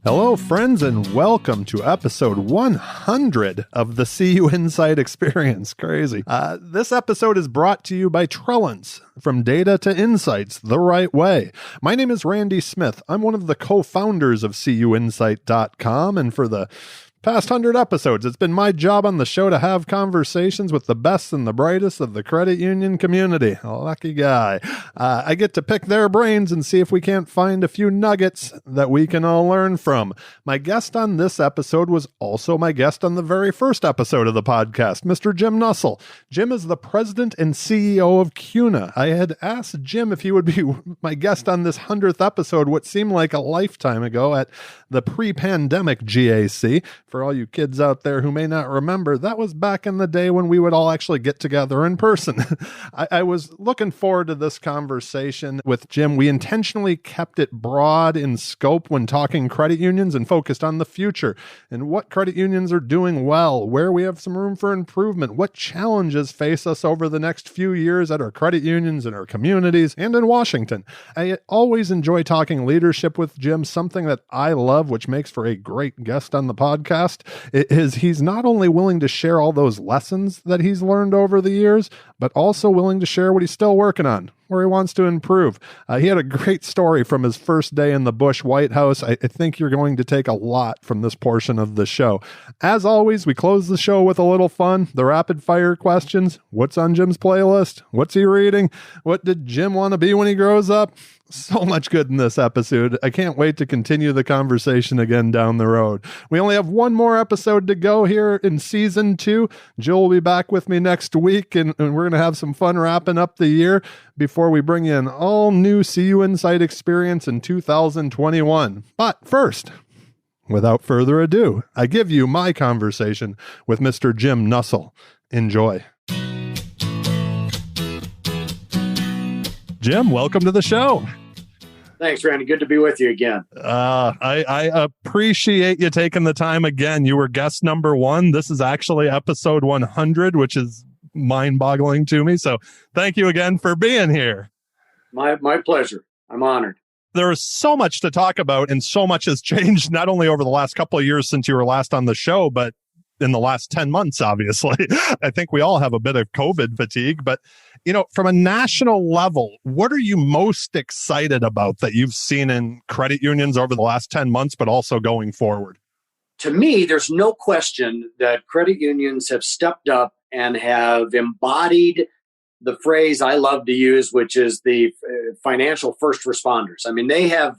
Hello, friends, and welcome to episode 100 of the CUInsight Experience. Crazy. This episode is brought to you by Trellance, from data to insights the right way. My name is Randy Smith. I'm one of the co-founders of CUInsight.com, and for the past 100 episodes, it's been my job on the show to have conversations with the best and the brightest of the credit union community. Lucky guy. I get to pick their brains and see if we can't find a few nuggets that we can all learn from. My guest on this episode was also my guest on the very first episode of the podcast, Mr. Jim Nussle. Jim is the president and CEO of CUNA. I had asked Jim if he would be my guest on this 100th episode, what seemed like a lifetime ago at the pre-pandemic GAC. For all you kids out there who may not remember, that was back in the day when we would all actually get together in person. I was looking forward to this conversation with Jim. We intentionally kept it broad in scope when talking credit unions and focused on the future and what credit unions are doing well, where we have some room for improvement, what challenges face us over the next few years at our credit unions and our communities and in Washington. I always enjoy talking leadership with Jim, something that I love, which makes for a great guest on the podcast. Is he's not only willing to share all those lessons that he's learned over the years, but also willing to share what he's still working on, where he wants to improve. He had a great story from his first day in the Bush White House. I think you're going to take a lot from this portion of the show. As always, we close the show with a little fun, the rapid fire questions. What's on Jim's playlist? What's he reading? What did Jim want to be when he grows up? So much good in this episode. I can't wait to continue the conversation again down the road. We only have one more episode to go here in season 2. Jill will be back with me next week, and we're going to have some fun wrapping up the year before we bring in all new CUInsight Experience in 2021. But first, without further ado, I give you my conversation with Mr. Jim Nussle. Enjoy. Jim, welcome to the show. Thanks, Randy. Good to be with you again. I appreciate you taking the time again. You were guest number 1. This is actually episode 100, which is mind-boggling to me. So thank you again for being here. My pleasure. I'm honored. There is so much to talk about, and so much has changed, not only over the last couple of years since you were last on the show, but in the last 10 months, obviously. I think we all have a bit of COVID fatigue, but from a national level, what are you most excited about that you've seen in credit unions over the last 10 months, but also going forward? To me, there's no question that credit unions have stepped up and have embodied the phrase I love to use, which is the financial first responders. I mean, they have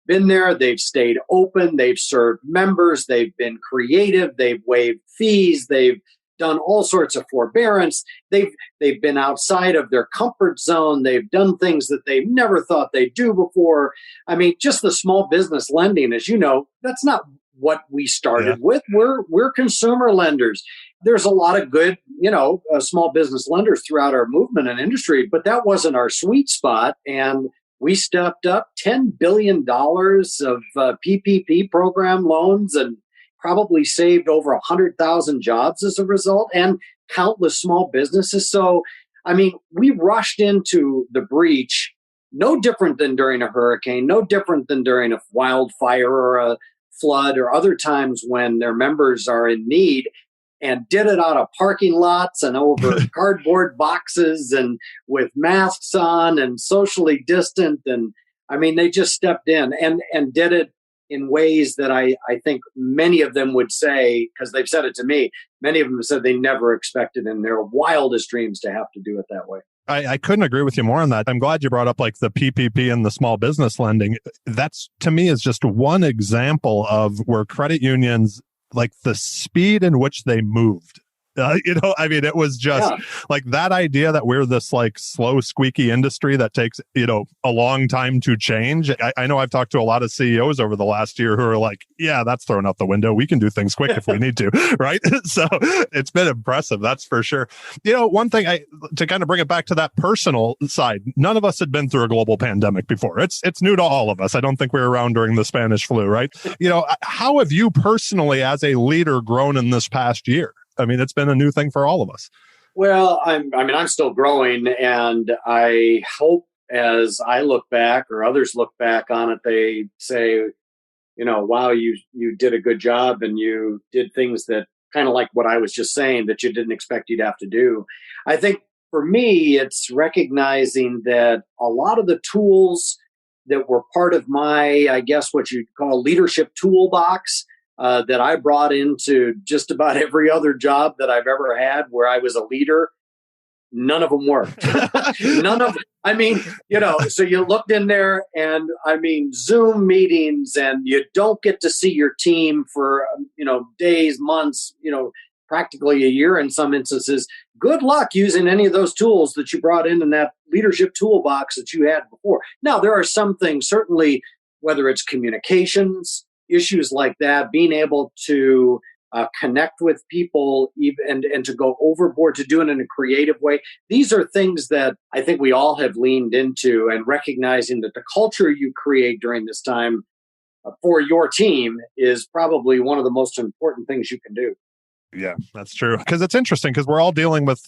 been there, they've stayed open, they've served members, they've been creative, they've waived fees, they've done all sorts of forbearance, they've been outside of their comfort zone, they've done things that they never thought they'd do before. I mean, just the small business lending, as you know, that's not what we started with. We're consumer lenders. There's a lot of good, small business lenders throughout our movement and industry, but that wasn't our sweet spot. And we stepped up $10 billion of PPP program loans and probably saved over 100,000 jobs as a result, and countless small businesses. So, I mean, we rushed into the breach, no different than during a hurricane, no different than during a wildfire or a flood or other times when their members are in need, and did it out of parking lots and over cardboard boxes and with masks on and socially distant. And I mean, they just stepped in and did it in ways that I think many of them would say, because they've said it to me, many of them said they never expected in their wildest dreams to have to do it that way. I couldn't agree with you more on that. I'm glad you brought up like the PPP and the small business lending. That's, to me, is just one example of where credit unions, like the speed in which they moved. It was just like that idea that we're this like slow, squeaky industry that takes, a long time to change. I know I've talked to a lot of CEOs over the last year who are like, yeah, that's thrown out the window. We can do things quick if we need to. Right. So it's been impressive. That's for sure. One thing to kind of bring it back to that personal side, none of us had been through a global pandemic before. It's new to all of us. I don't think we were around during the Spanish flu. Right. How have you personally as a leader grown in this past year? I mean, it's been a new thing for all of us. Well, I'm still growing, and I hope as I look back or others look back on it, they say, wow, you did a good job and you did things that kind of like what I was just saying that you didn't expect you'd have to do. I think for me, it's recognizing that a lot of the tools that were part of my, I guess, what you'd call leadership toolbox that I brought into just about every other job that I've ever had where I was a leader, none of them worked. None of them. I mean, so you looked in there and Zoom meetings and you don't get to see your team for, days, months, practically a year in some instances. Good luck using any of those tools that you brought in that leadership toolbox that you had before. Now, there are some things, certainly, whether it's communications, issues like that, being able to connect with people and to go overboard, to do it in a creative way. These are things that I think we all have leaned into, and recognizing that the culture you create during this time for your team is probably one of the most important things you can do. Yeah, that's true. Because it's interesting because we're all dealing with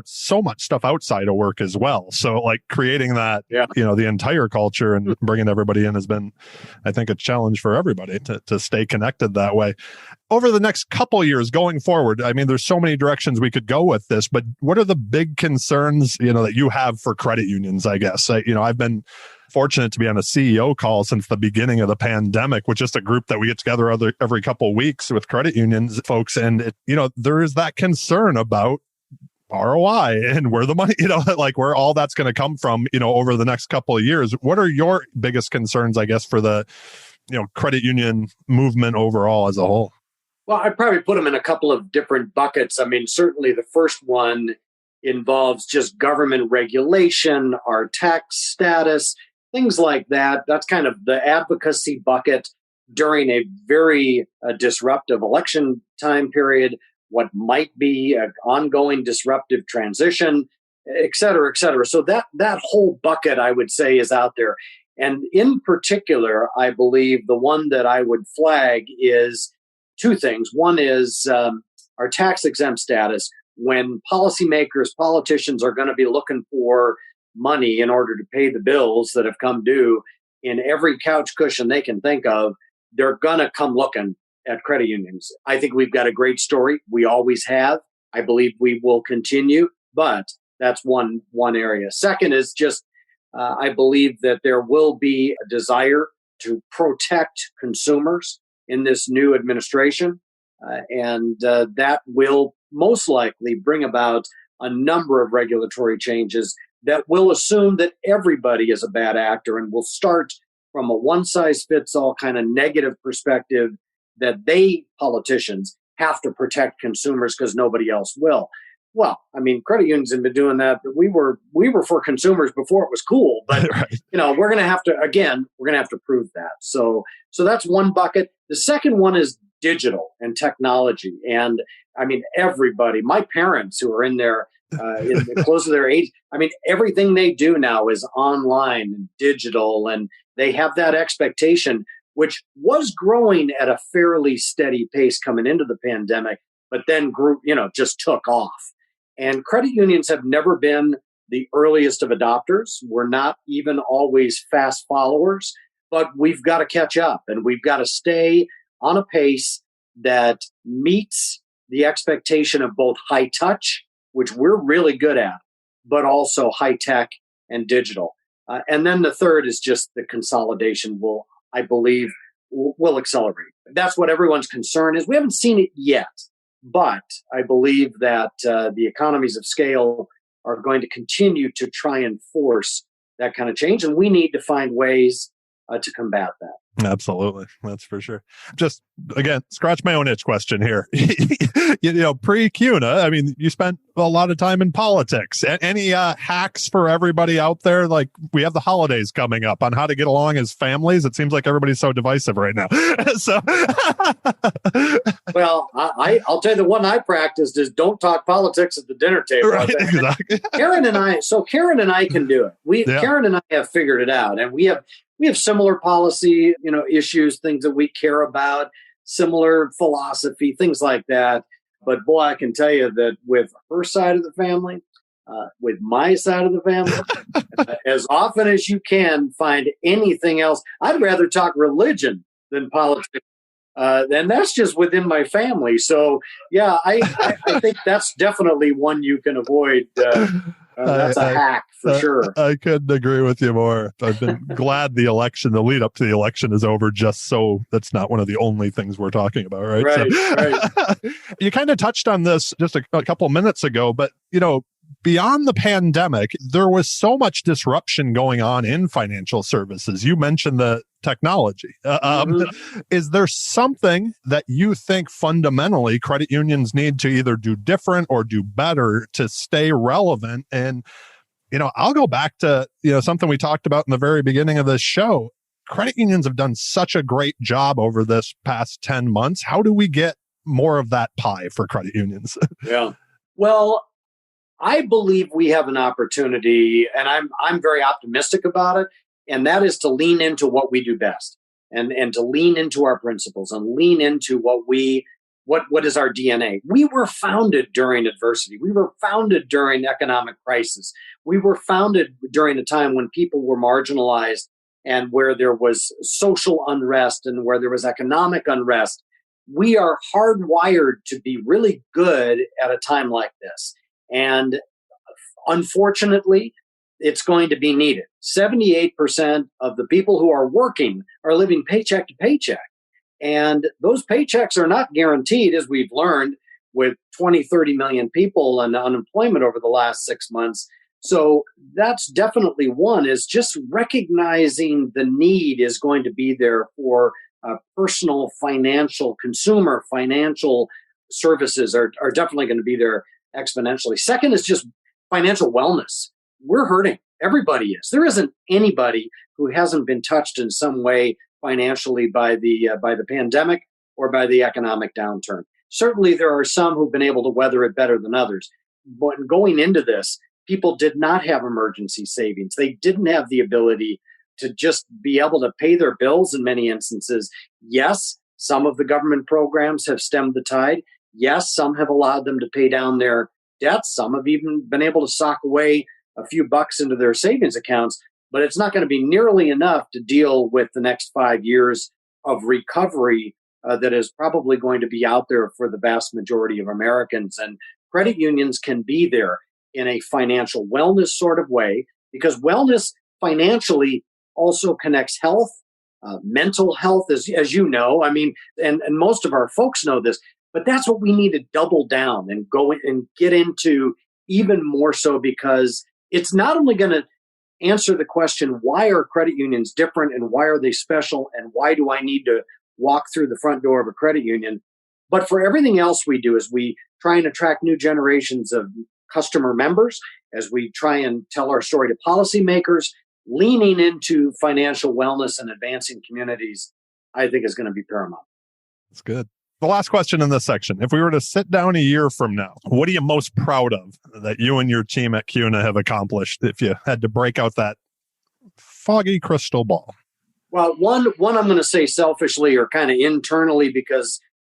so much stuff outside of work as well. So like creating that, the entire culture and bringing everybody in has been, I think, a challenge for everybody to stay connected that way. Over the next couple of years going forward, there's so many directions we could go with this, but what are the big concerns, that you have for credit unions, I guess? I've been fortunate to be on a CEO call since the beginning of the pandemic with just a group that we get together every couple of weeks with credit unions folks. And, there is that concern about ROI and where the money, like where all that's going to come from, over the next couple of years. What are your biggest concerns, I guess, for the, credit union movement overall as a whole? Well, I'd probably put them in a couple of different buckets. Certainly the first one involves just government regulation, our tax status, things like that. That's kind of the advocacy bucket during a very disruptive election time period, what might be an ongoing disruptive transition, et cetera, et cetera. So that whole bucket, I would say, is out there. And in particular, I believe the one that I would flag is two things. One is our tax exempt status. When policymakers, politicians are going to be looking for money in order to pay the bills that have come due in every couch cushion they can think of, they're going to come looking at credit unions. I think we've got a great story. We always have. I believe we will continue, but that's one area. Second is just, I believe that there will be a desire to protect consumers in this new administration. And that will most likely bring about a number of regulatory changes that will assume that everybody is a bad actor and will start from a one-size-fits-all kind of negative perspective that politicians, have to protect consumers because nobody else will. Well, credit unions have been doing that. We were for consumers before it was cool, but right. We're going to have to prove that. So that's one bucket. The second one is digital and technology. And everybody, my parents who are in their in the close of their age, everything they do now is online and digital, and they have that expectation, which was growing at a fairly steady pace coming into the pandemic, but then grew, just took off. And credit unions have never been the earliest of adopters. We're not even always fast followers, but we've got to catch up and we've got to stay on a pace that meets the expectation of both high touch, which we're really good at, but also high tech and digital. And then the third is just the consolidation I believe will accelerate. That's what everyone's concern is. We haven't seen it yet, but I believe that the economies of scale are going to continue to try and force that kind of change. And we need to find ways to combat that. Absolutely. That's for sure. Just, again, scratch my own itch question here. Pre-CUNA, you spent a lot of time in politics. Any hacks for everybody out there? Like, we have the holidays coming up on how to get along as families. It seems like everybody's so divisive right now. So, well, I'll tell you the one I practiced is don't talk politics at the dinner table. Right, exactly. Karen and I can do it. Karen and I have figured it out, and we have similar policy, issues, things that we care about, similar philosophy, things like that. But boy, I can tell you that with her side of the family, with my side of the family, as often as you can find anything else, I'd rather talk religion than politics. And that's just within my family. So, yeah, I think that's definitely one you can avoid. That's a hack for sure. I couldn't agree with you more. I've been glad the lead up to the election is over, just so that's not one of the only things we're talking about, right? Right. You kind of touched on this just a couple minutes ago, but, beyond the pandemic, there was so much disruption going on in financial services. You mentioned the technology. Is there something that you think fundamentally credit unions need to either do different or do better to stay relevant? And, I'll go back to, something we talked about in the very beginning of this show. Credit unions have done such a great job over this past 10 months. How do we get more of that pie for credit unions? Yeah. Well, I believe we have an opportunity, and I'm very optimistic about it, and that is to lean into what we do best, and to lean into our principles and lean into what is our DNA. We were founded during adversity. We were founded during economic crisis. We were founded during a time when people were marginalized and where there was social unrest and where there was economic unrest. We are hardwired to be really good at a time like this. And unfortunately, it's going to be needed. 78% of the people who are working are living paycheck to paycheck. And those paychecks are not guaranteed, as we've learned with 20, 30 million people and unemployment over the last 6 months. So that's definitely one, is just recognizing the need is going to be there for personal financial, consumer financial services are definitely going to be there exponentially. Second is just financial wellness. We're hurting. Everybody is. There isn't anybody who hasn't been touched in some way financially by the pandemic or by the economic downturn. Certainly, there are some who've been able to weather it better than others. But going into this, people did not have emergency savings. They didn't have the ability to just be able to pay their bills in many instances. Yes, some of the government programs have stemmed the tide. Yes, some have allowed them to pay down their debts. Some have even been able to sock away a few bucks into their savings accounts, but it's not going to be nearly enough to deal with the next 5 years of recovery that is probably going to be out there for the vast majority of Americans. And credit unions can be there in a financial wellness sort of way, because wellness financially also connects health, mental health, as you know. I mean, and most of our folks know this. But that's what we need to double down and go and get into even more so, because it's not only going to answer the question, why are credit unions different and why are they special and why do I need to walk through the front door of a credit union? But for everything else we do, as we try and attract new generations of customer members, as we try and tell our story to policymakers, leaning into financial wellness and advancing communities, I think is going to be paramount. That's good. The last question in this section. If we were to sit down a year from now, what are you most proud of that you and your team at CUNA have accomplished if you had to break out that foggy crystal ball? Well, one I'm going to say selfishly or kind of internally,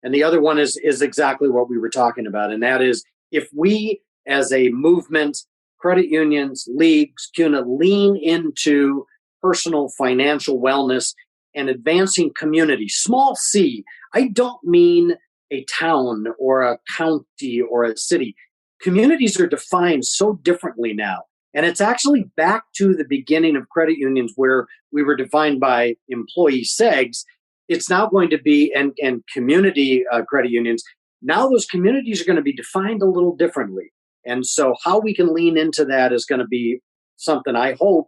and the other one is exactly what we were talking about. And that is, if we as a movement, credit unions, leagues, CUNA, lean into personal financial wellness and advancing community, small c, I don't mean a town or a county or a city. Communities are defined so differently now. And it's actually back to the beginning of credit unions where we were defined by employee segs. It's now going to be, and community credit unions, now those communities are going to be defined a little differently. And so how we can lean into that is going to be something I hope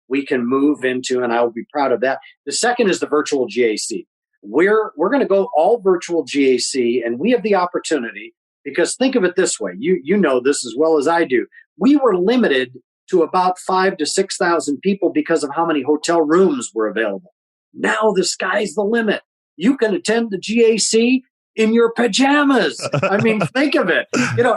we can move into, and I'll be proud of that. The second is the virtual GAC. We're going to go all virtual GAC, and we have the opportunity, because think of it this way. You know this as well as I do. We were limited to about 5,000 to 6,000 people because of how many hotel rooms were available. Now the sky's the limit. You can attend the GAC in your pajamas. I mean, think of it.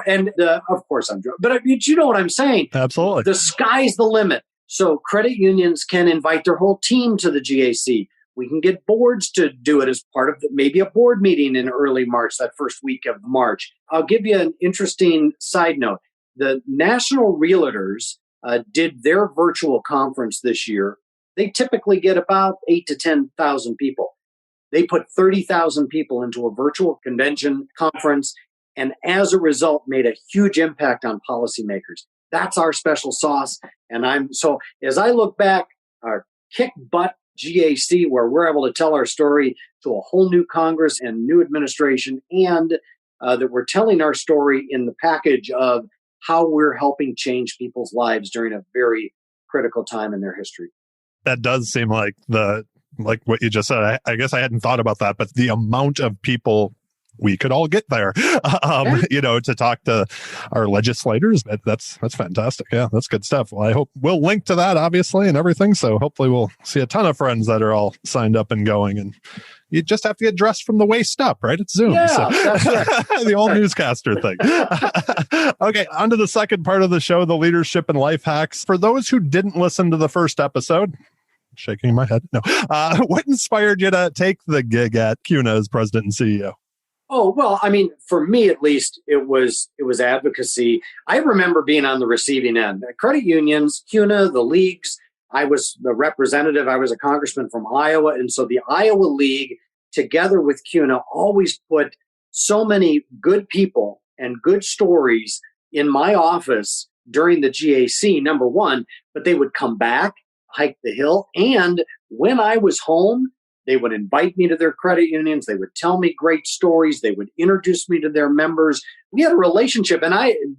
And of course I'm joking, but you know what I'm saying. Absolutely. The sky's the limit. So credit unions can invite their whole team to the GAC. We can get boards to do it as part of maybe a board meeting in early March, that first week of March. I'll give you an interesting side note. The National Realtors did their virtual conference this year. They typically get about 8,000 to 10,000 people. They put 30,000 people into a virtual convention conference, and as a result, made a huge impact on policymakers. That's our special sauce. And so as I look back, our kick butt GAC, where we're able to tell our story to a whole new Congress and new administration, and that we're telling our story in the package of how we're helping change people's lives during a very critical time in their history. That does seem like what you just said. I guess I hadn't thought about that, but the amount of people we could all get there, to talk to our legislators. That's fantastic. Yeah, that's good stuff. Well, I hope we'll link to that, obviously, and everything. So hopefully we'll see a ton of friends that are all signed up and going. And you just have to get dressed from the waist up, right? It's Zoom. Yeah, that's right. The old newscaster thing. Okay, on to the second part of the show, the leadership and life hacks. For those who didn't listen to the first episode, shaking my head. No. What inspired you to take the gig at CUNA as president and CEO? Oh, well, I mean, for me, at least, it was advocacy. I remember being on the receiving end. Credit unions, CUNA, the leagues. I was the representative. I was a congressman from Iowa. And so the Iowa League, together with CUNA, always put so many good people and good stories in my office during the GAC, number one, but they would come back, hike the hill. And when I was home, they would invite me to their credit unions. They would tell me great stories. They would introduce me to their members. We had a relationship. And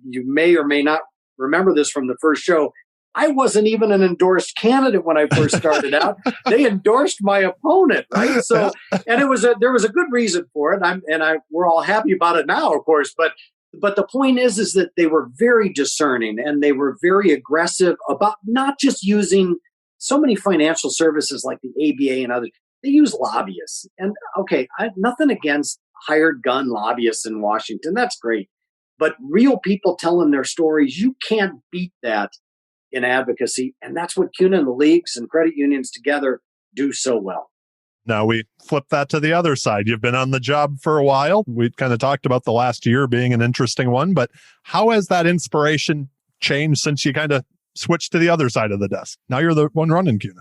you may or may not remember this from the first show. I wasn't even an endorsed candidate when I first started out. They endorsed my opponent, right? So, and there was a good reason for it. We're all happy about it now, of course. But the point is that they were very discerning and they were very aggressive about not just using so many financial services like the ABA and others. They use lobbyists. And okay, I have nothing against hired gun lobbyists in Washington. That's great. But real people telling their stories, you can't beat that in advocacy. And that's what CUNA and the leagues and credit unions together do so well. Now we flip that to the other side. You've been on the job for a while. We kind of talked about the last year being an interesting one, but how has that inspiration changed since you kind of switched to the other side of the desk? Now you're the one running CUNA.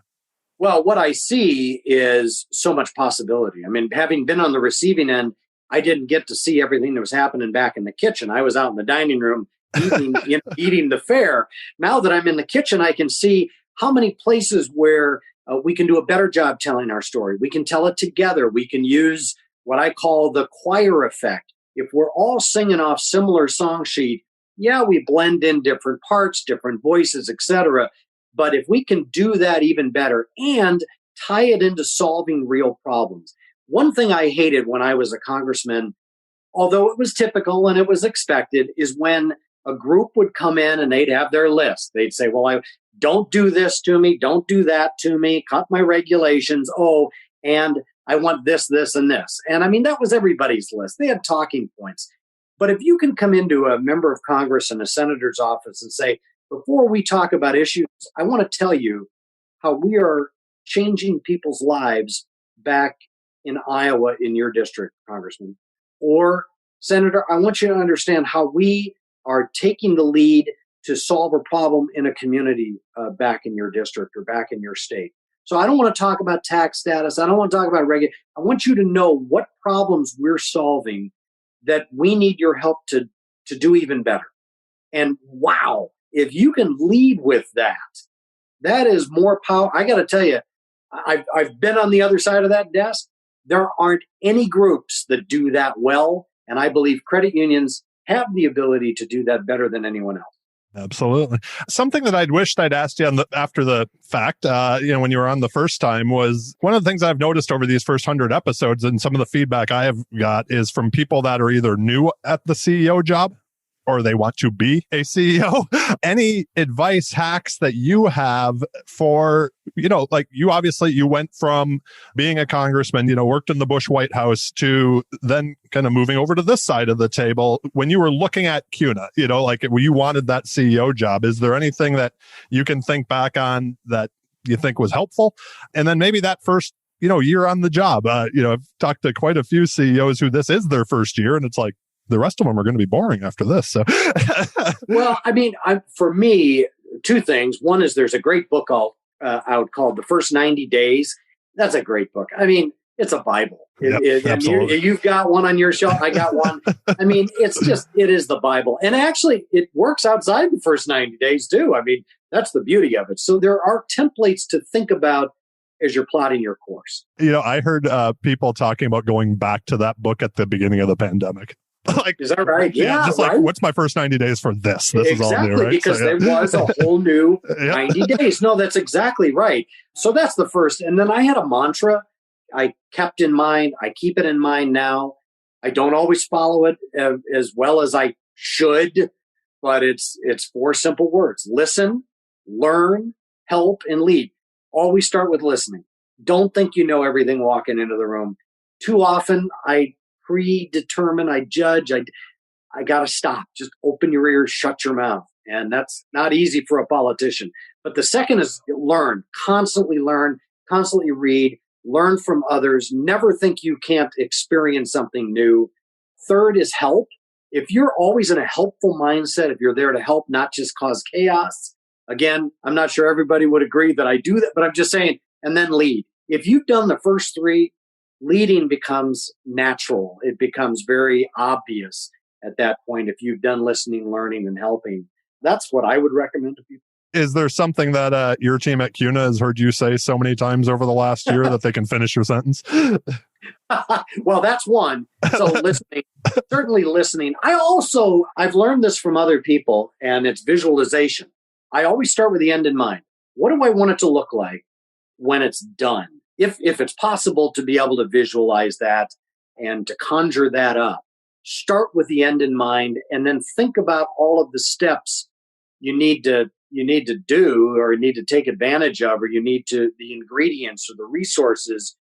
Well, what I see is so much possibility. I mean, having been on the receiving end, I didn't get to see everything that was happening back in the kitchen. I was out in the dining room eating the fare. Now that I'm in the kitchen, I can see how many places where we can do a better job telling our story. We can tell it together. We can use what I call the choir effect. If we're all singing off similar song sheet, yeah, we blend in different parts, different voices, etc. But if we can do that even better and tie it into solving real problems. One thing I hated when I was a congressman, although it was typical and it was expected, is when a group would come in and they'd have their list. They'd say, well, don't do this to me. Don't do that to me. Cut my regulations. Oh, and I want this, this, and this. And I mean, that was everybody's list. They had talking points. But if you can come into a member of Congress and a senator's office and say, before we talk about issues, I want to tell you how we are changing people's lives back in Iowa in your district, Congressman. Or, Senator, I want you to understand how we are taking the lead to solve a problem in a community back in your district or back in your state. So I don't want to talk about tax status. I don't want to talk about I want you to know what problems we're solving that we need your help to do even better. And wow, if you can lead with that, that is more power. I got to tell you, I've been on the other side of that desk. There aren't any groups that do that well. And I believe credit unions have the ability to do that better than anyone else. Absolutely. Something that I'd wished I'd asked you after the fact, when you were on the first time, was one of the things I've noticed over these first 100 episodes, and some of the feedback I have got is from people that are either new at the CEO job or they want to be a CEO. Any advice, hacks that you have for, like you went from being a congressman, worked in the Bush White House to then kind of moving over to this side of the table. When you were looking at CUNA, like you wanted that CEO job, is there anything that you can think back on that you think was helpful? And then maybe that first, year on the job, I've talked to quite a few CEOs who this is their first year and it's like, the rest of them are going to be boring after this. So, well, I mean, for me, two things. One is there's a great book out called The First 90 Days. That's a great book. I mean, it's a Bible. Yep, And absolutely. you've got one on your shelf. I got one. I mean, it is the Bible. And actually, it works outside the first 90 days too. I mean, that's the beauty of it. So there are templates to think about as you're plotting your course. I heard people talking about going back to that book at the beginning of the pandemic. Like, is that right? Yeah, just right? like, what's my first 90 days for this? This exactly, is all new, right? Because there was a whole new Yep. 90 days. No, that's exactly right. So that's the first. And then I had a mantra I kept in mind. I keep it in mind now. I don't always follow it as well as I should, but it's 4 simple words: listen, learn, help, and lead. Always start with listening. Don't think you know everything walking into the room. Too often, I predetermine, I judge, I got to stop. Just open your ears, shut your mouth. And that's not easy for a politician. But the second is learn, constantly read, learn from others. Never think you can't experience something new. Third is help. If you're always in a helpful mindset, if you're there to help, not just cause chaos. Again, I'm not sure everybody would agree that I do that, but I'm just saying, and then lead. If you've done the first 3, leading becomes natural. It becomes very obvious at that point if you've done listening, learning, and helping. That's what I would recommend to people. Is there something that your team at CUNA has heard you say so many times over the last year that they can finish your sentence? Well, that's one. So listening, certainly listening. I've learned this from other people, and it's visualization. I always start with the end in mind. What do I want it to look like when it's done? If it's possible to be able to visualize that and to conjure that up, start with the end in mind, and then think about all of the steps you need to do, or you need to take advantage of, or you need to the ingredients or the resources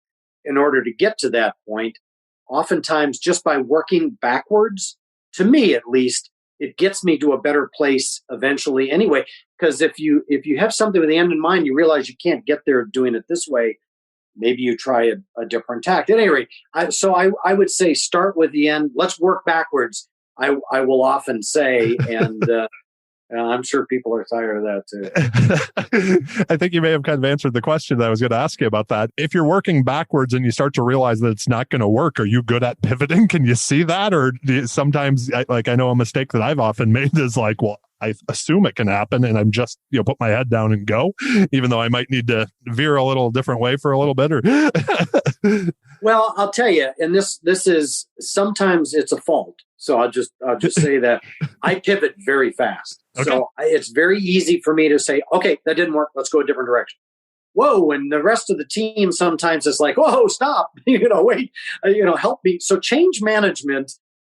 in order to get to that point. Oftentimes, just by working backwards, to me at least, it gets me to a better place eventually anyway. Because if you have something with the end in mind, you realize you can't get there doing it this way. Maybe you try a different tact. At any rate, I would say start with the end. Let's work backwards. I will often say, and I'm sure people are tired of that too. I think you may have kind of answered the question that I was going to ask you about that. If you're working backwards and you start to realize that it's not going to work, are you good at pivoting? Can you see that? Or sometimes, I know a mistake that I've often made is like, well, I assume it can happen and I'm just, put my head down and go, even though I might need to veer a little different way for a little bit. Well, I'll tell you, and this is, sometimes it's a fault. So I'll just say that I pivot very fast. Okay. So it's very easy for me to say, okay, that didn't work. Let's go a different direction. Whoa. And the rest of the team sometimes is like, whoa, stop, wait, help me. So change management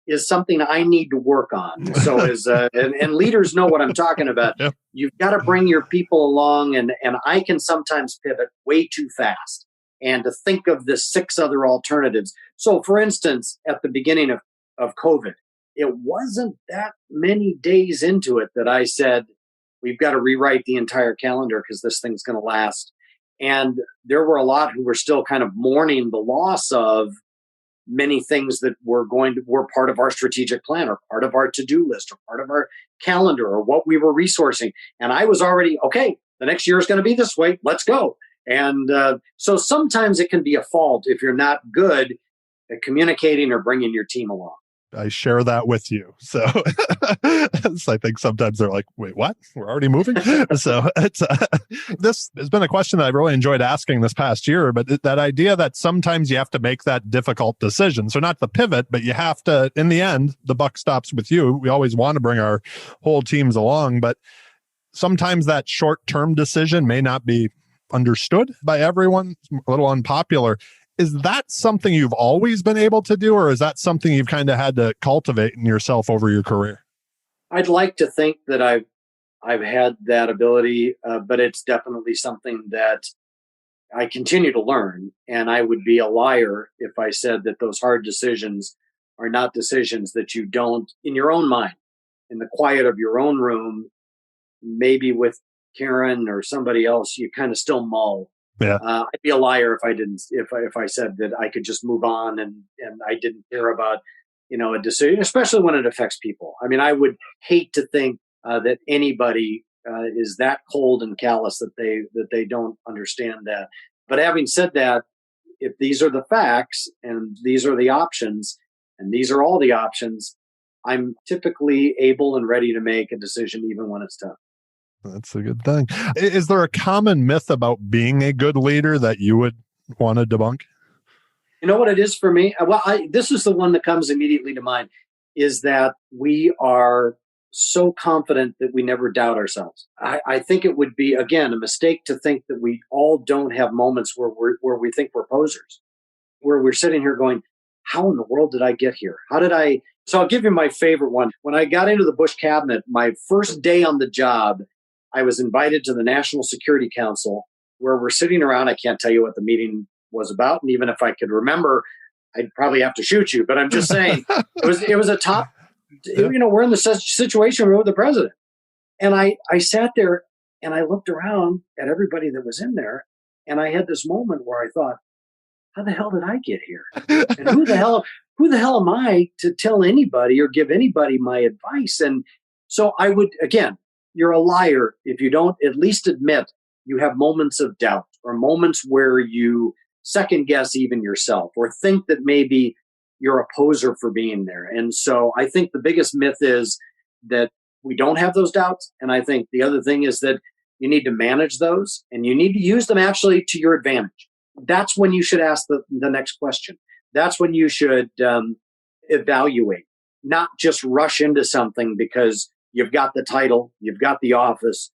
is something I need to work on. So and leaders know what I'm talking about. Yep. You've got to bring your people along, and I can sometimes pivot way too fast and to think of the 6 other alternatives. So for instance, at the beginning of COVID, it wasn't that many days into it that I said, we've got to rewrite the entire calendar because this thing's going to last. And there were a lot who were still kind of mourning the loss of many things that were part of our strategic plan, or part of our to-do list, or part of our calendar, or what we were resourcing. And I was already, okay, the next year is going to be this way. Let's go. And so sometimes it can be a fault if you're not good at communicating or bringing your team along. I share that with you. So, so I think sometimes they're like, wait, what? We're already moving? So it's this has been a question that I've really enjoyed asking this past year, but that idea that sometimes you have to make that difficult decision. So not the pivot, but you have to, in the end, the buck stops with you. We always want to bring our whole teams along, but sometimes that short-term decision may not be understood by everyone. It's a little unpopular. Is that something you've always been able to do, or is that something you've kind of had to cultivate in yourself over your career? I'd like to think that I've had that ability, but it's definitely something that I continue to learn. And I would be a liar if I said that those hard decisions are not decisions that you don't, in your own mind, in the quiet of your own room, maybe with Karen or somebody else, you kind of still mull. Yeah. I'd be a liar if I didn't, if I said that I could just move on and I didn't care about, a decision, especially when it affects people. I mean, I would hate to think that anybody is that cold and callous that they don't understand that. But having said that, if these are the facts and these are the options and these are all the options, I'm typically able and ready to make a decision even when it's tough. That's a good thing. Is there a common myth about being a good leader that you would want to debunk? You know what it is for me? Well, this is the one that comes immediately to mind, is that we are so confident that we never doubt ourselves. I think it would be, again, a mistake to think that we all don't have moments where we think we're posers, where we're sitting here going, how in the world did I get here? So I'll give you my favorite one. When I got into the Bush cabinet, my first day on the job, I was invited to the National Security Council, where we're sitting around. I can't tell you what the meeting was about. And even if I could remember, I'd probably have to shoot you. But I'm just saying, it was a top, we're in the situation with the president. And I sat there and I looked around at everybody that was in there. And I had this moment where I thought, how the hell did I get here? And who the hell am I to tell anybody or give anybody my advice? And so I would, again, you're a liar if you don't at least admit you have moments of doubt or moments where you second guess even yourself or think that maybe you're a poser for being there. And so I think the biggest myth is that we don't have those doubts. And I think the other thing is that you need to manage those and you need to use them actually to your advantage. That's when you should ask the next question. That's when you should evaluate, not just rush into something because you've got the title, you've got the office,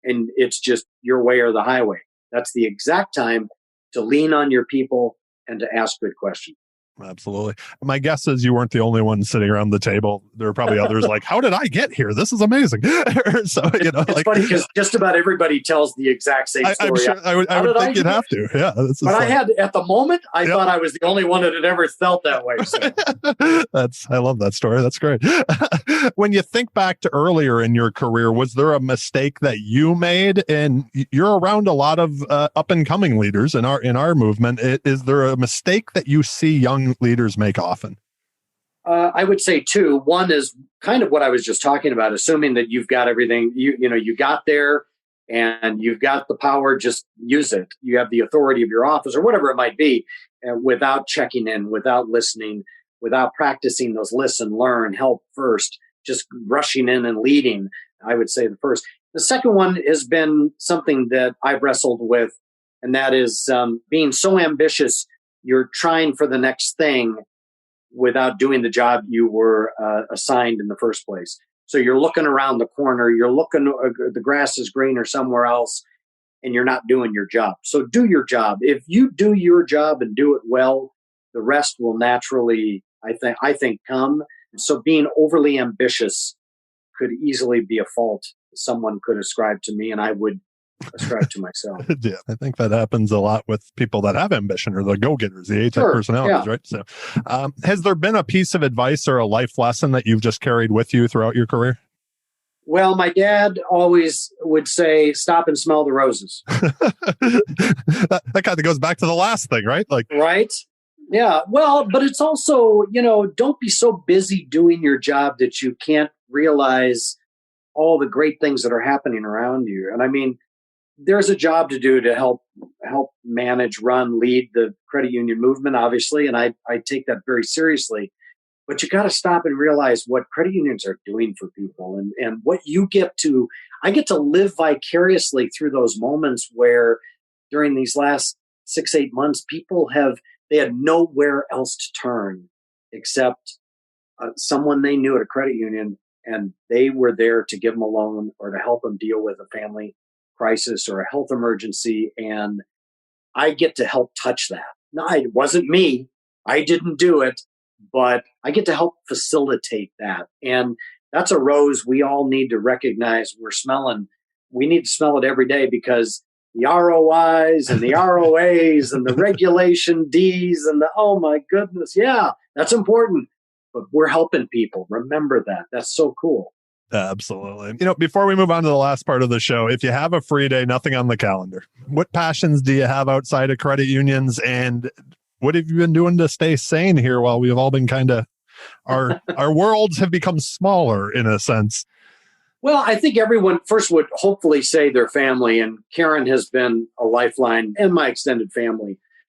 and it's just your way or the highway. That's the exact time to lean on your people and to ask good questions. Absolutely. My guess is you weren't the only one sitting around the table. There were probably others like, how did I get here? This is amazing. So, it's funny because just about everybody tells the exact same story. I'm sure I would think you'd have to. Yeah. But I had, at the moment, I thought I was the only one that had ever felt that way. So. I love that story. That's great. When you think back to earlier in your career, was there a mistake that you made? And you're around a lot of up and coming leaders in our movement. Is there a mistake that you see young leaders make often? I would say two. One is kind of what I was just talking about, assuming that you've got everything, you got there and you've got the power, just use it. You have the authority of your office or whatever it might be, without checking in, without listening, without practicing those listen, learn, help first, just rushing in and leading. I would say the first. The second one has been something that I've wrestled with, and that is being so ambitious you're trying for the next thing without doing the job you were assigned in the first place. So you're looking around the corner, you're looking, the grass is greener somewhere else, and you're not doing your job. So do your job. If you do your job and do it well, the rest will naturally, I think, come. So being overly ambitious could easily be a fault someone could ascribe to me, and I would ascribe to myself. Yeah, I think that happens a lot with people that have ambition or the go-getters, the A-type personalities, right? So has there been a piece of advice or a life lesson that you've just carried with you throughout your career? Well, my dad always would say, stop and smell the roses. that kind of goes back to the last thing, right? Right? Yeah. Well, but it's also, don't be so busy doing your job that you can't realize all the great things that are happening around you. And I mean, there's a job to do to help manage, run, lead the credit union movement, obviously, and I take that very seriously. But you got to stop and realize what credit unions are doing for people, and what I get to live vicariously through those moments where, during these last 6-8 months, people they had nowhere else to turn except someone they knew at a credit union, and they were there to give them a loan or to help them deal with a family crisis or a health emergency, and I get to help touch that. No, it wasn't me. I didn't do it, but I get to help facilitate that. And that's a rose we all need to recognize we're smelling. We need to smell it every day, because the ROIs and the ROAs and the regulation Ds and oh my goodness, yeah, that's important. But we're helping people. Remember that. That's so cool. Absolutely. Before we move on to the last part of the show, if you have a free day, nothing on the calendar, what passions do you have outside of credit unions, and what have you been doing to stay sane here while we've all been kind of, our worlds have become smaller in a sense? Well, I think everyone first would hopefully say their family, and Karen has been a lifeline, and my extended family,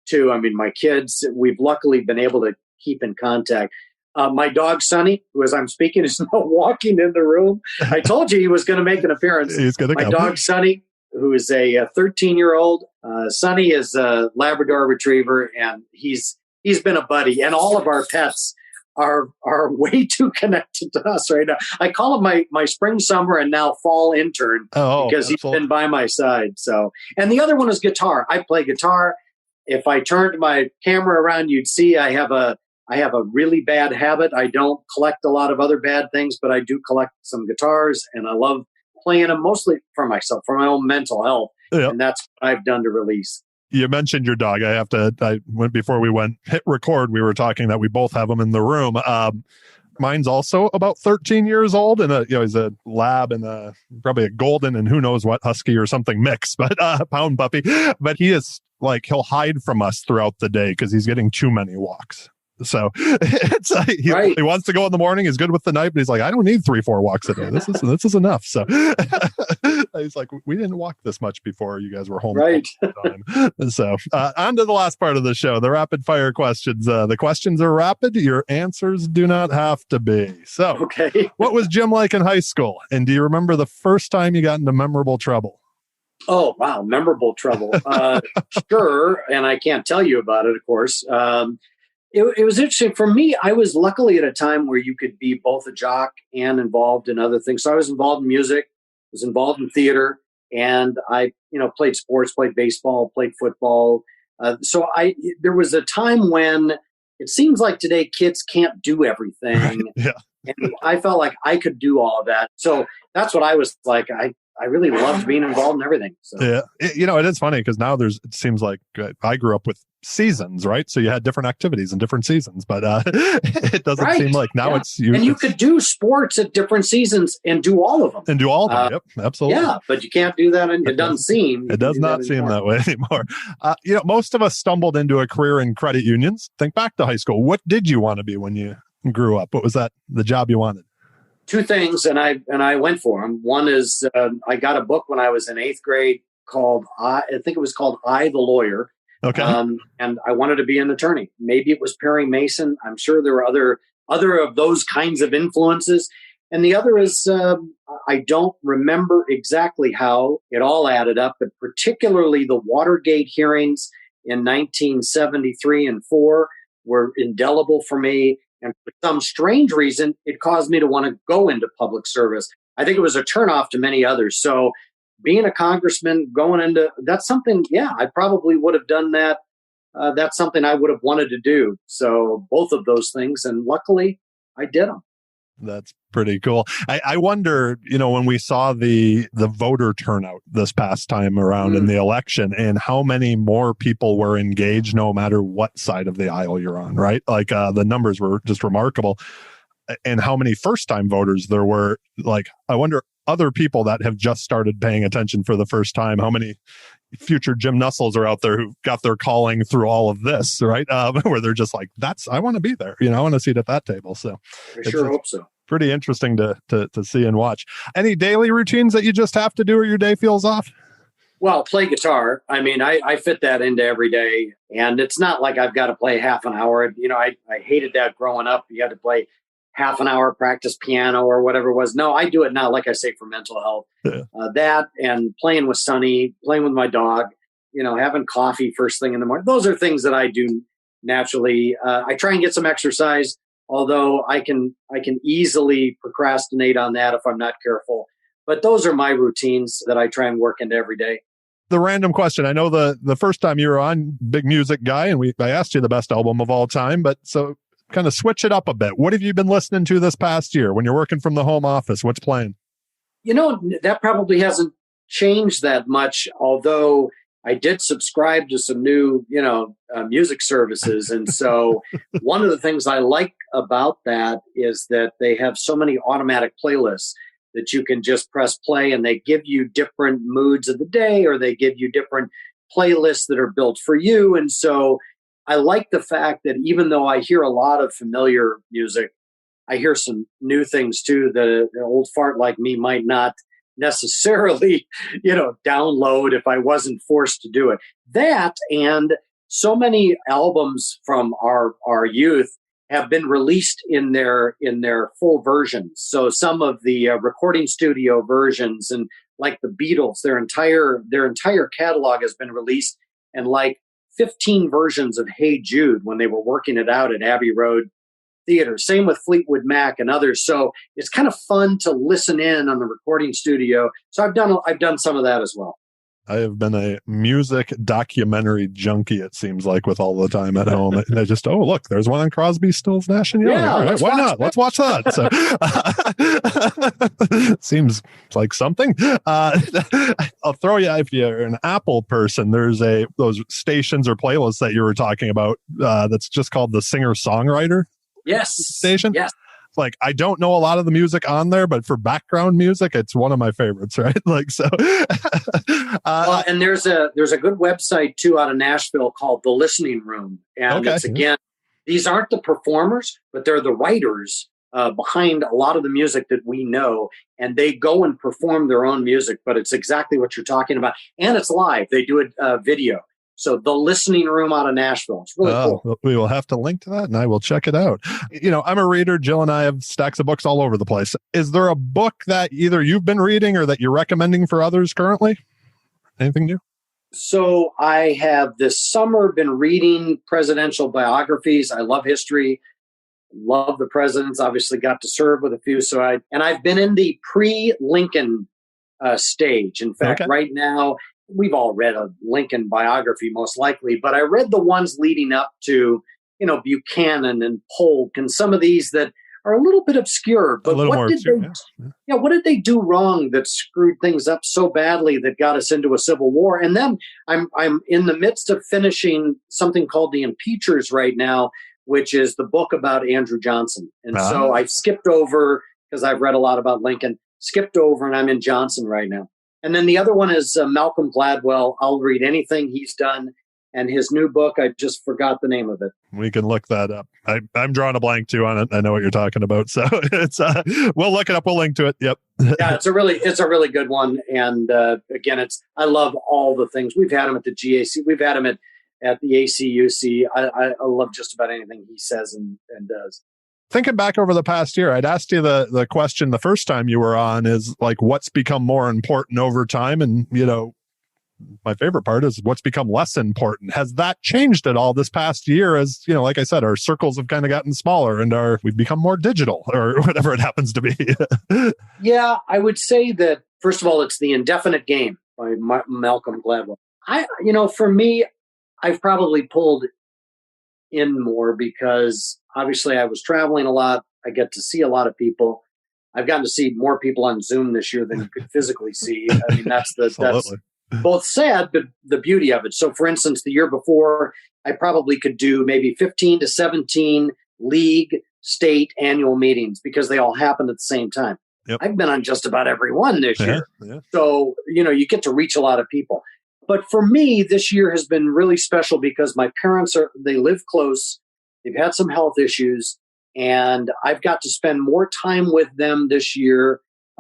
too. I mean, my kids, we've luckily been able to keep in contact. My dog, Sonny, who as I'm speaking is now walking in the room. I told you he was going to make an appearance. He's going to My come. dog, Sonny, who is a 13-year-old. Sonny is a Labrador Retriever, and he's been a buddy. And all of our pets are way too connected to us right now. I call him my spring, summer, and now fall intern because he's been by my side. So, and the other one is guitar. I play guitar. If I turned my camera around, you'd see I have a really bad habit. I don't collect a lot of other bad things, but I do collect some guitars, and I love playing them mostly for myself, for my own mental health. Yep. And that's what I've done to release. You mentioned your dog. Before we hit record, we were talking that we both have him in the room. Mine's also about 13 years old, and he's a lab and probably a golden and who knows what husky or something mix, but pound puppy. But he is he'll hide from us throughout the day because he's getting too many walks. So it's he wants to go in the morning. He's good with the night, but he's like, I don't need 3-4 walks a day. This is enough. So he's like, we didn't walk this much before you guys were home. Right. So on to the last part of the show, the rapid fire questions. The questions are rapid. Your answers do not have to be. So, okay. What was gym like in high school? And do you remember the first time you got into memorable trouble? Oh, wow. Memorable trouble. Sure. And I can't tell you about it, of course. It was interesting. For me, I was luckily at a time where you could be both a jock and involved in other things. So I was involved in music, was involved in theater, and I, played sports, played baseball, played football. There was a time when it seems like today kids can't do everything. Yeah. And I felt like I could do all of that. So that's what I was like. I really loved being involved in everything. So. Yeah. It is funny because now it seems like I grew up with seasons, right? So you had different activities in different seasons, but it doesn't seem like now it's you. And you could do sports at different seasons and do all of them. Yep, absolutely. Yeah, but you can't do that. And it doesn't seem. It does not seem that way anymore. Most of us stumbled into a career in credit unions. Think back to high school. What did you want to be when you grew up? What was the job you wanted? Two things, and I went for them. One is I got a book when I was in 8th grade called I think it was called I, the Lawyer. Okay. And I wanted to be an attorney. Maybe it was Perry Mason. I'm sure there were other of those kinds of influences. And the other is I don't remember exactly how it all added up, but particularly the Watergate hearings in 1973 and 4 were indelible for me. And for some strange reason, it caused me to want to go into public service. I think it was a turnoff to many others. So being a congressman, going into that's something, I probably would have done that. That's something I would have wanted to do. So both of those things. And luckily, I did them. That's pretty cool. I wonder, when we saw the voter turnout this past time around in the election and how many more people were engaged no matter what side of the aisle you're on, right? Like the numbers were just remarkable. And how many first-time voters there were. Like, I wonder other people that have just started paying attention for the first time, how many future Jim Nussles are out there who got their calling through all of this, right? Where they're just like, I want to be there. I want to sit at that table. So I sure hope so. Pretty interesting to see and watch. Any daily routines that you just have to do or your day feels off? Well, play guitar. I mean, I fit that into every day. And it's not like I've got to play half an hour. I hated that growing up. You had to play half an hour, practice piano or whatever it was. No, I do it now, like I say, for mental health. Yeah. That and playing with Sonny, playing with my dog, having coffee first thing in the morning. Those are things that I do naturally. I try and get some exercise, although I can easily procrastinate on that if I'm not careful. But those are my routines that I try and work into every day. The random question. I know the first time you were on, big music guy, and I asked you the best album of all time, but so kind of switch it up a bit. What have you been listening to this past year when you're working from the home office? What's playing? That probably hasn't changed that much, although I did subscribe to some new, music services. And so one of the things I like about that is that they have so many automatic playlists that you can just press play and they give you different moods of the day, or they give you different playlists that are built for you. And so I like the fact that even though I hear a lot of familiar music, I hear some new things too that an old fart like me might not necessarily, download if I wasn't forced to do it. That, and so many albums from our youth have been released in their full versions. So some of the recording studio versions, and like the Beatles, their entire catalog has been released, and like 15 versions of Hey Jude when they were working it out at Abbey Road Theater. Same with Fleetwood Mac and others. So it's kind of fun to listen in on the recording studio. So I've done some of that as well. I have been a music documentary junkie, it seems like, with all the time at home. And I just, look, there's one on Crosby, Stills, Nash and Young. Yeah, all right, why not? Let's watch that. So seems like something. I'll throw you, if you're an Apple person, there's those stations or playlists that you were talking about that's just called the singer-songwriter station. Yes. Like, I don't know a lot of the music on there, but for background music, it's one of my favorites, right? Like, so. Well, and there's a good website too out of Nashville called The Listening Room. And it's, again, these aren't the performers, but they're the writers behind a lot of the music that we know. And they go and perform their own music, but it's exactly what you're talking about. And it's live. They do it video. So The Listening Room out of Nashville. It's really cool. We will have to link to that, and I will check it out. You know, I'm a reader. Jill and I have stacks of books all over the place. Is there a book that either you've been reading or that you're recommending for others currently? Anything new? So I have this summer been reading presidential biographies. I love history. Love the presidents. Obviously got to serve with a few. I've been in the pre-Lincoln stage. In fact, right now, we've all read a Lincoln biography, most likely, but I read the ones leading up to, Buchanan and Polk and some of these that are a little bit obscure. But what did they do wrong that screwed things up so badly that got us into a civil war? And then I'm in the midst of finishing something called The Impeachers right now, which is the book about Andrew Johnson. And so I've skipped over, because I've read a lot about Lincoln, and I'm in Johnson right now. And then the other one is Malcolm Gladwell. I'll read anything he's done. And his new book, I just forgot the name of it. We can look that up. I'm drawing a blank too on it. I know what you're talking about. So it's we'll look it up. We'll link to it. Yep. Yeah, it's a really good one. And again, I love all the things. We've had him at the GAC. We've had him at the ACUC. I love just about anything he says and does. Thinking back over the past year, I'd asked you the question the first time you were on is like, what's become more important over time? And, my favorite part is what's become less important. Has that changed at all this past year? As, like I said, our circles have kind of gotten smaller and we've become more digital or whatever it happens to be. Yeah, I would say that, first of all, it's The Indefinite Game by Malcolm Gladwell. For me, I've probably pulled in more because obviously I was traveling a lot. I get to see a lot of people. I've gotten to see more people on Zoom this year than you could physically see. I mean, that's both sad, but the beauty of it. So for instance, the year before, I probably could do maybe 15 to 17 league state annual meetings because they all happened at the same time. Yep. I've been on just about every one this year. Yeah. So, you get to reach a lot of people. But for me, this year has been really special because my parents they live close. They've had some health issues, and I've got to spend more time with them this year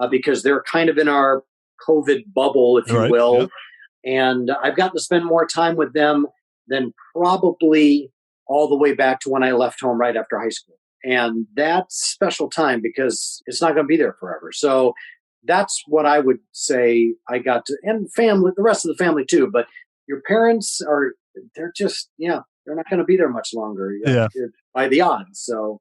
because they're kind of in our COVID bubble, if you will. Yep. And I've gotten to spend more time with them than probably all the way back to when I left home right after high school. And that's special time because it's not going to be there forever. So that's what I would say I got to, and family, the rest of the family too. But your parents they're just, they're not going to be there much longer by the odds. So,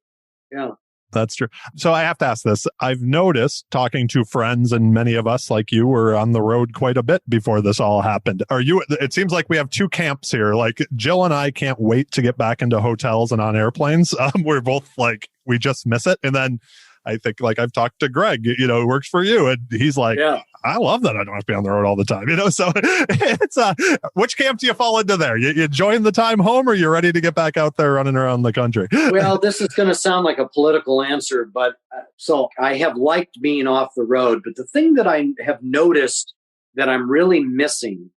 yeah. That's true. So I have to ask this. I've noticed talking to friends, and many of us like you were on the road quite a bit before this all happened. It seems like we have two camps here. Like Jill and I can't wait to get back into hotels and on airplanes. We're both like, we just miss it. And then I think like I've talked to Greg, who works for you, and he's like, I love that I don't have to be on the road all the time, so it's which camp do you fall into there? You enjoying the time home, or you're ready to get back out there running around the country? Well, this is going to sound like a political answer, but so I have liked being off the road, but the thing that I have noticed that I'm really missing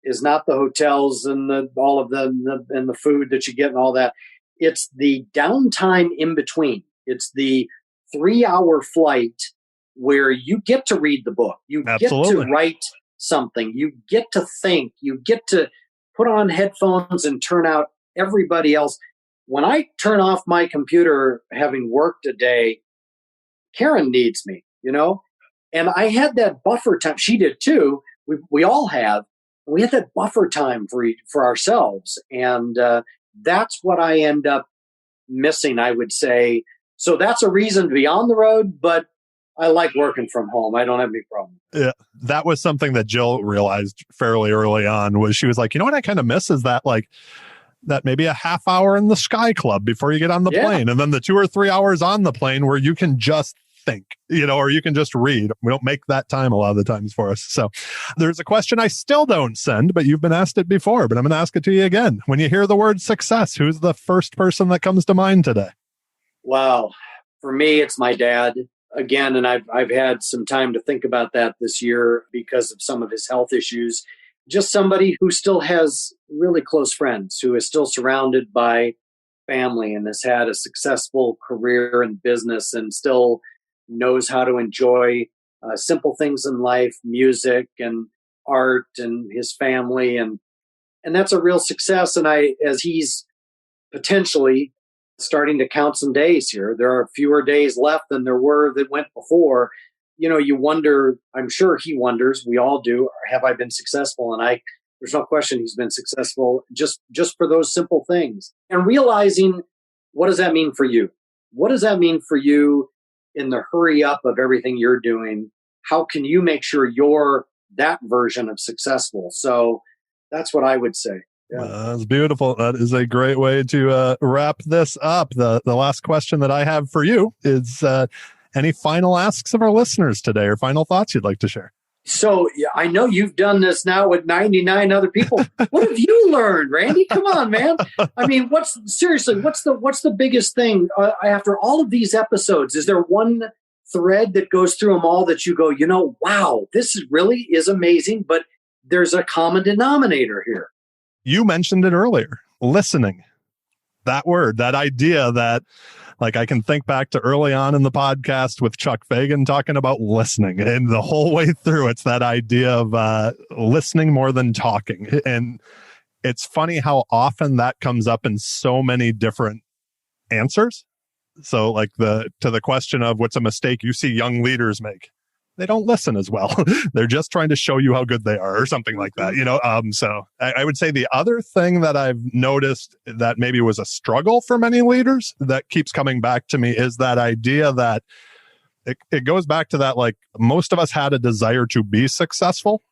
is not the hotels and all of them and the food that you get and all that. It's the downtime in between. It's the 3-hour flight where you get to read the book. You get to write something. You get to think. You get to put on headphones and turn out everybody else. When I turn off my computer, having worked a day, Karen needs me, and I had that buffer time. She did too. We all have. We had that buffer time for ourselves. And that's what I end up missing, I would say. So that's a reason to be on the road, but I like working from home. I don't have any problem. Yeah, that was something that Jill realized fairly early on. Was she was like, what I kind of miss is that that maybe a half hour in the Sky Club before you get on the plane, and then the 2 or 3 hours on the plane where you can just think, or you can just read. We don't make that time a lot of the times for us. So there's a question I still don't send, but you've been asked it before, but I'm going to ask it to you again. When you hear the word success, who's the first person that comes to mind today? Wow. For me, it's my dad. Again, and I've had some time to think about that this year because of some of his health issues. Just somebody who still has really close friends, who is still surrounded by family and has had a successful career in business and still knows how to enjoy simple things in life, music and art and his family. And that's a real success. And as he's potentially starting to count some days here, there are fewer days left than there were that went before. You wonder, I'm sure he wonders, we all do, have I been successful? And there's no question he's been successful just for those simple things. And realizing, what does that mean for you? What does that mean for you in the hurry up of everything you're doing? How can you make sure you're that version of successful? So that's what I would say. Yeah. That's beautiful. That is a great way to wrap this up. The last question that I have for you is any final asks of our listeners today or final thoughts you'd like to share? So I know you've done this now with 99 other people. What have you learned, Randy? Come on, man. I mean, what's the biggest thing after all of these episodes? Is there one thread that goes through them all that you go, wow, this really is amazing, but there's a common denominator here? You mentioned it earlier, listening. That word, that idea that I can think back to early on in the podcast with Chuck Fagan talking about listening, and the whole way through, it's that idea of listening more than talking. And it's funny how often that comes up in so many different answers. So to the question of what's a mistake you see young leaders make, they don't listen as well. They're just trying to show you how good they are or something like that, So I would say the other thing that I've noticed that maybe was a struggle for many leaders that keeps coming back to me is that idea that it goes back to that, most of us had a desire to be successful.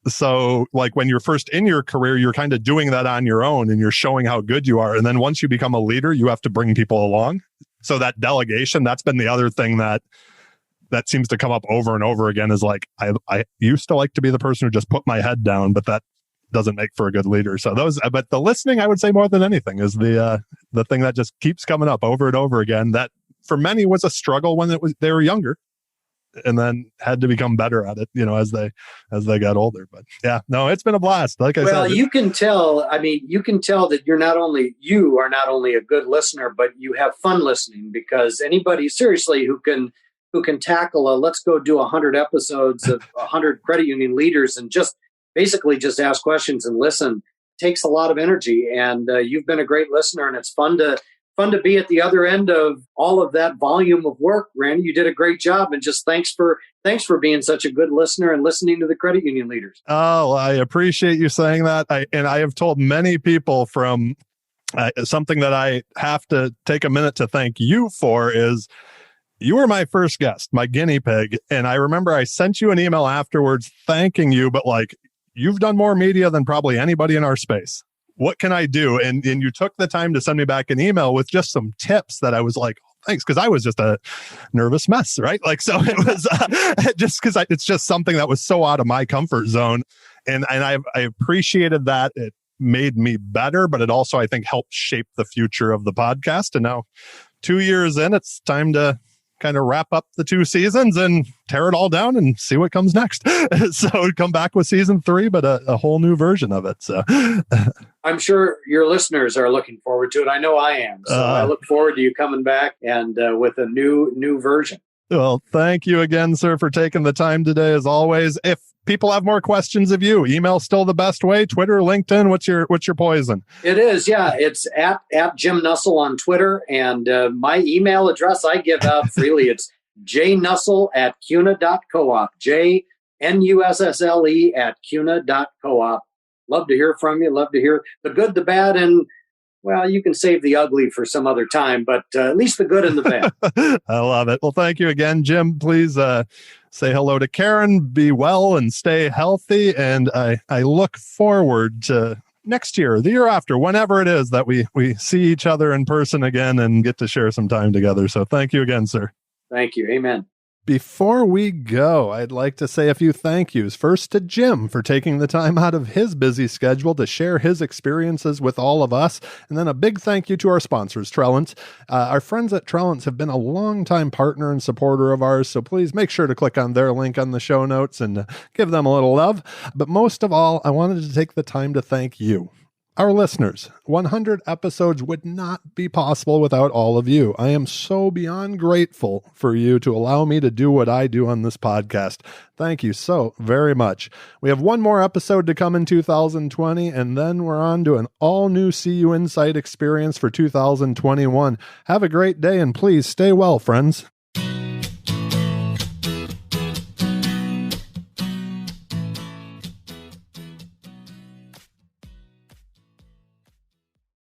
So when you're first in your career, you're kind of doing that on your own and you're showing how good you are. And then once you become a leader, you have to bring people along. So that delegation, that's been the other thing that seems to come up over and over again is I used to like to be the person who just put my head down, but that doesn't make for a good leader. So but the listening, I would say more than anything is the thing that just keeps coming up over and over again. That for many was a struggle when they were younger, and then had to become better at it, as they got older. But yeah, no, it's been a blast. Like I said, well, you can tell. I mean, you can tell that you are not only a good listener, but you have fun listening, because anybody seriously who can tackle let's go do 100 episodes of 100 credit union leaders and just ask questions and listen takes a lot of energy. And you've been a great listener, and it's fun to be at the other end of all of that volume of work. Randy, you did a great job, and just thanks for being such a good listener and listening to the credit union leaders. Oh, I appreciate you saying that. I have told many people from something that I have to take a minute to thank you for is you were my first guest, my guinea pig. And I remember I sent you an email afterwards thanking you, but you've done more media than probably anybody in our space. What can I do? And you took the time to send me back an email with just some tips that I was like, thanks, because I was just a nervous mess, right? So it was just because it's just something that was so out of my comfort zone. And I appreciated that. It made me better, but it also, I think, helped shape the future of the podcast. And now 2 years in, it's time to kind of wrap up the 2 seasons and tear it all down and see what comes next. So come back with season 3, but a whole new version of it. So I'm sure your listeners are looking forward to it. I know I am. So I look forward to you coming back and with a new version. Well, thank you again, sir, for taking the time today, as always. If people have more questions of you, email still the best way? Twitter, LinkedIn, what's your poison? It is, yeah. It's at Jim Nussle on Twitter. And my email address I give out freely. It's jnussle@CUNA.coop. JNUSSLE@CUNA.coop. Love to hear from you. Love to hear the good, the bad, and, well, you can save the ugly for some other time, but at least the good and the bad. I love it. Well, thank you again, Jim. Please say hello to Karen, be well and stay healthy. And I look forward to next year, the year after, whenever it is that we see each other in person again and get to share some time together. So thank you again, sir. Thank you. Amen. Before we go, I'd like to say a few thank yous. First to Jim for taking the time out of his busy schedule to share his experiences with all of us. And then a big thank you to our sponsors, Trellance. Our friends at Trellance have been a longtime partner and supporter of ours, so please make sure to click on their link on the show notes and give them a little love. But most of all, I wanted to take the time to thank you, our listeners. 100 episodes would not be possible without all of you. I am so beyond grateful for you to allow me to do what I do on this podcast. Thank you so very much. We have one more episode to come in 2020, and then we're on to an all-new CUInsight Experience for 2021. Have a great day, and please stay well, friends.